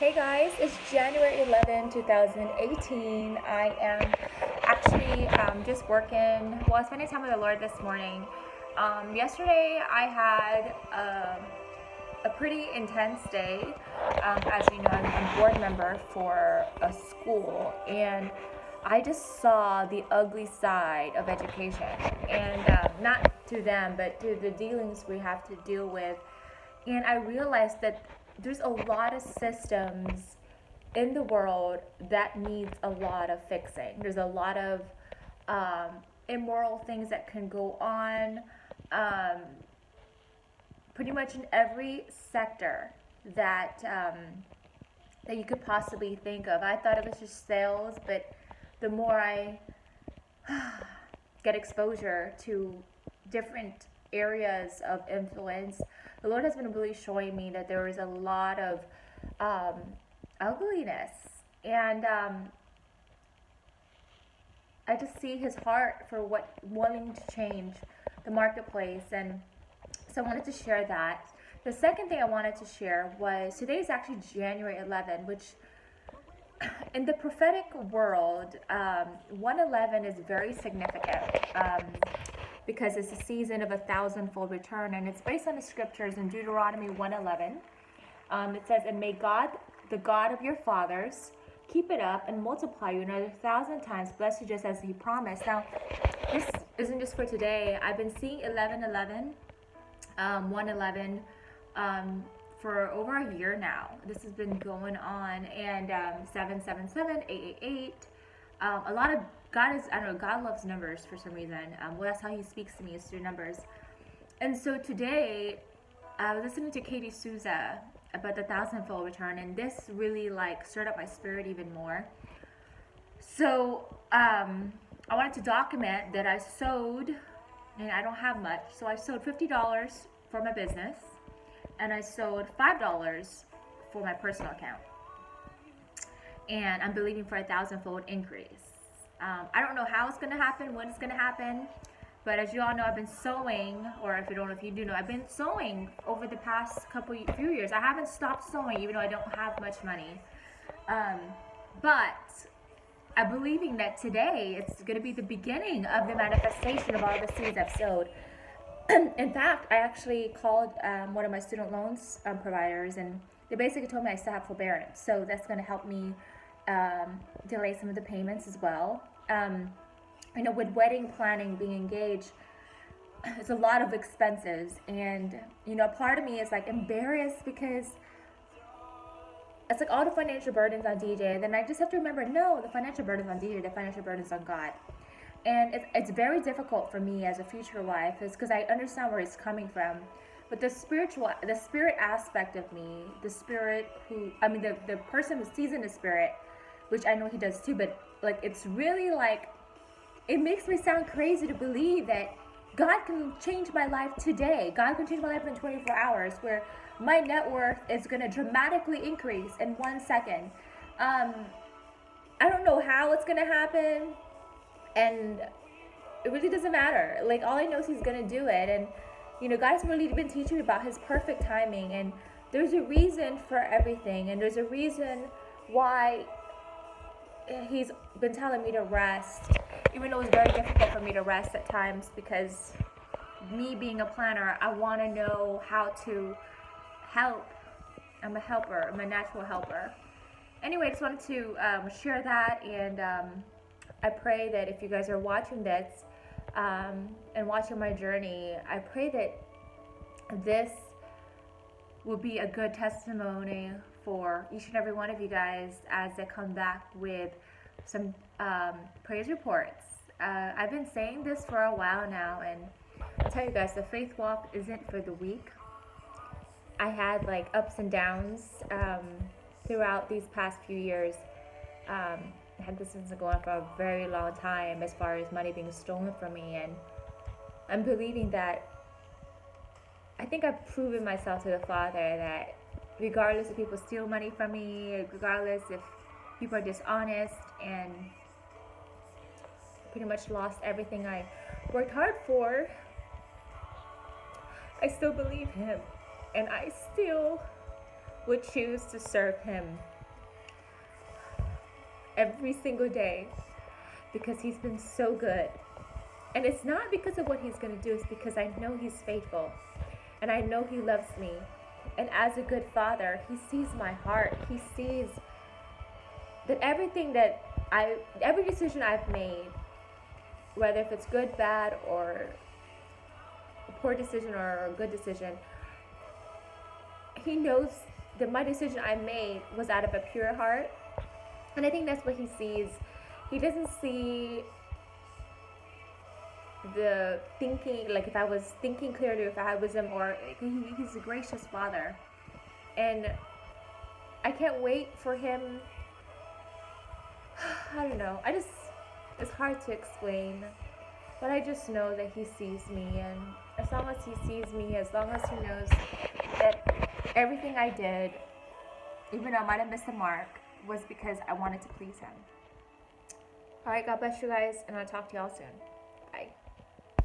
Hey guys, it's January 11, 2018. I am actually just working, well, spending time with the Lord this morning. Yesterday I had a pretty intense day. As you know, I'm a board member for a school, and I just saw the ugly side of education. And not to them, but to the dealings we have to deal with. And I realized that there's a lot of systems in the world that needs a lot of fixing. There's a lot of immoral things that can go on, um, pretty much in every sector that that you could possibly think of. I thought it was just sales, but the more I get exposure to different areas of influence, the Lord has been really showing me that there is a lot of um, ugliness. And I just see his heart for wanting to change the marketplace. And so I wanted to share that. The second thing I wanted to share was today is actually January 11, which in the prophetic world, 111 is very significant because it's a season of a thousandfold return, and it's based on the scriptures in Deuteronomy 111. It says, "And may God, the God of your fathers, keep it up and multiply you another 1,000 times, bless you just as He promised." Now, this isn't just for today. I've been seeing 1111, 111. For over a year now. This has been going on, and 777, 888. A lot of God is, I don't know, God loves numbers for some reason. Well, that's how He speaks to me, is through numbers. And so today, I was listening to Katie Souza about the thousandfold return, and this really like stirred up my spirit even more. So I wanted to document that I sewed, and I don't have much, so I sewed $50 for my business, and I sold $5 for my personal account. And I'm believing for a thousandfold increase. I don't know how it's going to happen, when it's going to happen, but as you all know, I've been sewing, or if you don't know, if you do know, I've been sewing over the past few years. I haven't stopped sewing, even though I don't have much money. But I'm believing that today it's going to be the beginning of the manifestation of all the seeds I've sowed. In fact, I actually called one of my student loans providers, and they basically told me I still have forbearance. So that's going to help me delay some of the payments as well. With wedding planning, being engaged, it's a lot of expenses. And, part of me is like embarrassed because it's like all the financial burdens on DJ. And then I just have to remember, no, the financial burden's on DJ, the financial burden's on God. And it's very difficult for me as a future wife, is because I understand where he's coming from. But the spirit aspect of me, the person who sees in the spirit, which I know he does too, but like it's really like, it makes me sound crazy to believe that God can change my life today. God can change my life in 24 hours, where my net worth is going to dramatically increase in 1 second. I don't know how it's going to happen. And it really doesn't matter. Like, all I know is he's going to do it. And, God's really been teaching me about his perfect timing. And there's a reason for everything. And there's a reason why he's been telling me to rest. Even though it's very difficult for me to rest at times, because me being a planner, I want to know how to help. I'm a helper. I'm a natural helper. Anyway, I just wanted to share that, and I pray that if you guys are watching this and watching my journey, I pray that this will be a good testimony for each and every one of you guys as I come back with some praise reports. I've been saying this for a while now, and I'll tell you guys, the faith walk isn't for the weak. I had like ups and downs throughout these past few years. This has been going on for a very long time as far as money being stolen from me, and I'm believing that I think I've proven myself to the Father that regardless if people steal money from me, regardless if people are dishonest, and pretty much lost everything I worked hard for, I still believe him, and I still would choose to serve him every single day because He's been so good. And it's not because of what He's going to do, it's because I know He's faithful. And I know He loves me. And as a good Father, He sees my heart. He sees that every decision I've made, whether if it's good, bad, or a poor decision or a good decision, He knows that my decision I made was out of a pure heart. And I think that's what He sees. He doesn't see the thinking, like if I was thinking clearly, if I had wisdom, or He's a gracious Father. And I can't wait for Him. I don't know. It's hard to explain. But I just know that He sees me. And as long as He sees me, as long as He knows that everything I did, even though I might have missed the mark, was because I wanted to please Him. Alright, God bless you guys, and I'll talk to y'all soon.